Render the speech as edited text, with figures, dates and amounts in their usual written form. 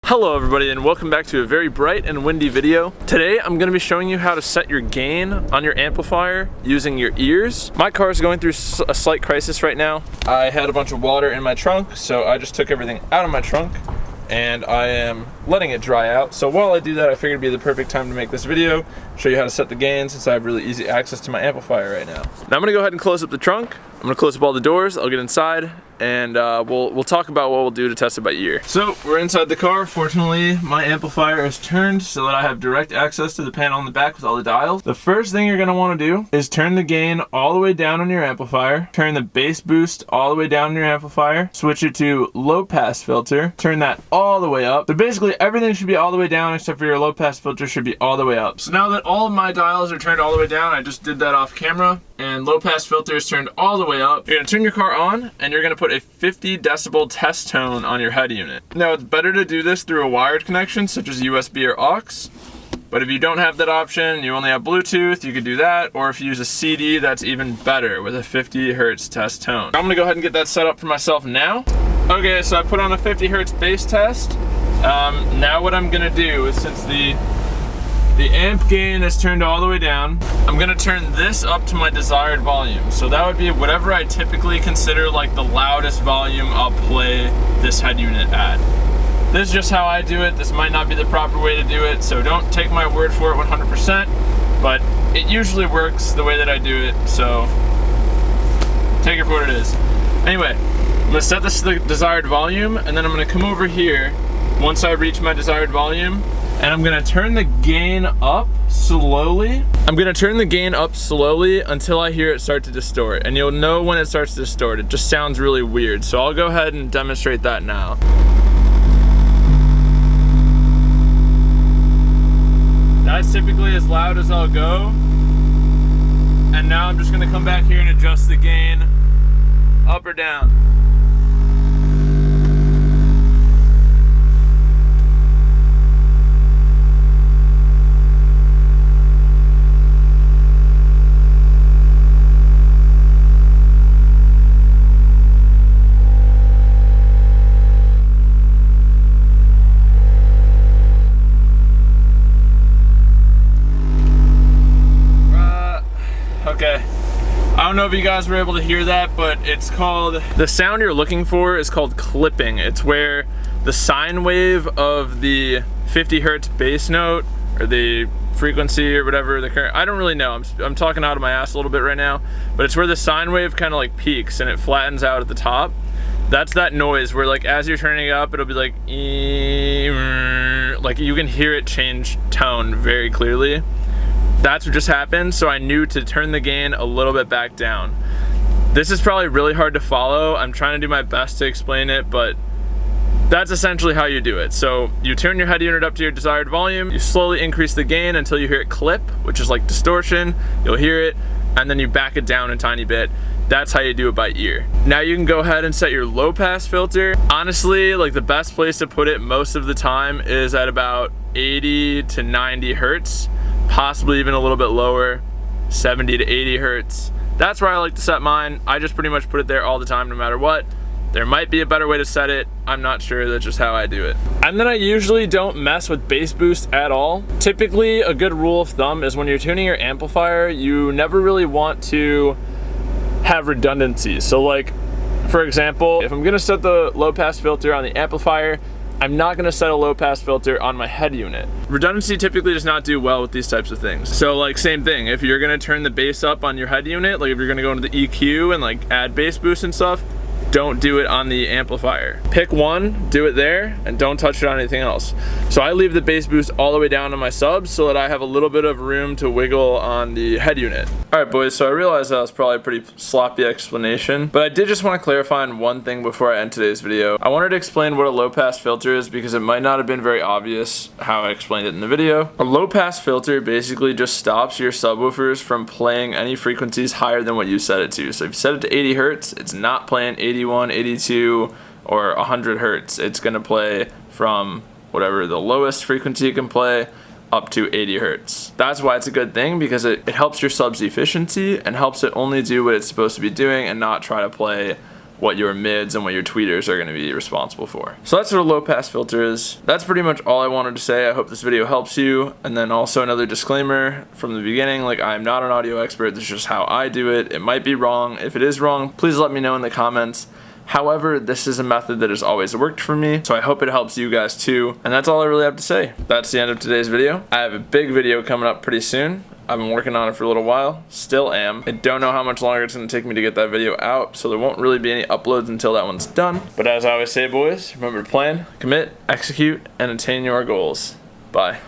Hello everybody and welcome back to a very bright and windy video. Today I'm going to be showing you how to set your gain on your amplifier using your ears. My car is going through a slight crisis right now. I had a bunch of water in my trunk, so I just took everything out of my trunk and I am letting it dry out. So while I do that, I figured it'd be the perfect time to make this video, show you how to set the gain since I have really easy access to my amplifier right now. Now I'm going to go ahead and close up the trunk. I'm going to close up all the doors, I'll get inside, and we'll talk about what we'll do to test it by ear. So we're inside the car. Fortunately, my amplifier is turned so that I have direct access to the panel in the back with all the dials. The first thing you're going to want to do is turn the gain all the way down on your amplifier, turn the bass boost all the way down on your amplifier, switch it to low pass filter, turn that all the way up. So basically everything should be all the way down except for your low pass filter should be all the way up. So now that all of my dials are turned all the way down, I just did that off camera, and low pass filter is turned all the way up. You're going to turn your car on and you're going to put a 50 decibel test tone on your head unit. Now it's better to do this through a wired connection such as USB or aux, but if you don't have that option, you only have Bluetooth, you could do that, or if you use a CD, that's even better with a 50 hertz test tone. I'm gonna go ahead and get that set up for myself now. Okay, so I put on a 50 hertz bass test. Now what I'm gonna do is, since the amp gain is turned all the way down, I'm gonna turn this up to my desired volume. So that would be whatever I typically consider like the loudest volume I'll play this head unit at. This is just how I do it. This might not be the proper way to do it, so don't take my word for it 100%, but it usually works the way that I do it, so take it for what it is. Anyway, I'm gonna set this to the desired volume, and then I'm gonna come over here once I reach my desired volume, and I'm gonna turn the gain up slowly. I'm gonna turn the gain up slowly until I hear it start to distort, and you'll know when it starts to distort. It just sounds really weird, so I'll go ahead and demonstrate that now. That's typically as loud as I'll go. And now I'm just gonna come back here and adjust the gain up or down. Okay, I don't know if you guys were able to hear that, but it's called, the sound you're looking for is called clipping. It's where the sine wave of the 50 hertz bass note, or the frequency or whatever, the current, I don't really know, I'm talking out of my ass a little bit right now, but it's where the sine wave kind of like peaks and it flattens out at the top. That's that noise where, like, as you're turning it up, it'll be like you can hear it change tone very clearly. That's what just happened, so I knew to turn the gain a little bit back down. This is probably really hard to follow. I'm trying to do my best to explain it, but that's essentially how you do it. So you turn your head unit up to your desired volume, you slowly increase the gain until you hear it clip, which is like distortion. You'll hear it, and then you back it down a tiny bit. That's how you do it by ear. Now you can go ahead and set your low pass filter. Honestly, like, the best place to put it most of the time is at about 80 to 90 hertz. Possibly even a little bit lower, 70 to 80 hertz. That's where I like to set mine. I just pretty much put it there all the time no matter what. There might be a better way to set it, I'm not sure, that's just how I do it. And then I usually don't mess with bass boost at all. Typically, a good rule of thumb is when you're tuning your amplifier, you never really want to have redundancy. So, like, for example, if I'm gonna set the low pass filter on the amplifier, I'm not gonna set a low pass filter on my head unit. Redundancy typically does not do well with these types of things. So, like, same thing, if you're gonna turn the bass up on your head unit, like if you're gonna go into the EQ and like add bass boost and stuff, don't do it on the amplifier. Pick one, do it there, and don't touch it on anything else. So I leave the bass boost all the way down on my subs so that I have a little bit of room to wiggle on the head unit. All right, boys, so I realized that was probably a pretty sloppy explanation, but I did just want to clarify on one thing before I end today's video. I wanted to explain what a low pass filter is because it might not have been very obvious how I explained it in the video. A low pass filter basically just stops your subwoofers from playing any frequencies higher than what you set it to. So if you set it to 80 hertz, it's not playing 81, 82, or 100 hertz. It's gonna play from whatever the lowest frequency it can play up to 80 hertz. That's why it's a good thing, because it helps your sub's efficiency and helps it only do what it's supposed to be doing and not try to play what your mids and what your tweeters are going to be responsible for. So that's what a low pass filter is. That's pretty much all I wanted to say. I hope this video helps you. And then also another disclaimer from the beginning, like, I'm not an audio expert. This is just how I do it. It might be wrong. If it is wrong, please let me know in the comments. However, this is a method that has always worked for me, so I hope it helps you guys too. And that's all I really have to say. That's the end of today's video. I have a big video coming up pretty soon. I've been working on it for a little while, still am. I don't know how much longer it's gonna take me to get that video out, so there won't really be any uploads until that one's done. But as I always say, boys, remember to plan, commit, execute, and attain your goals. Bye.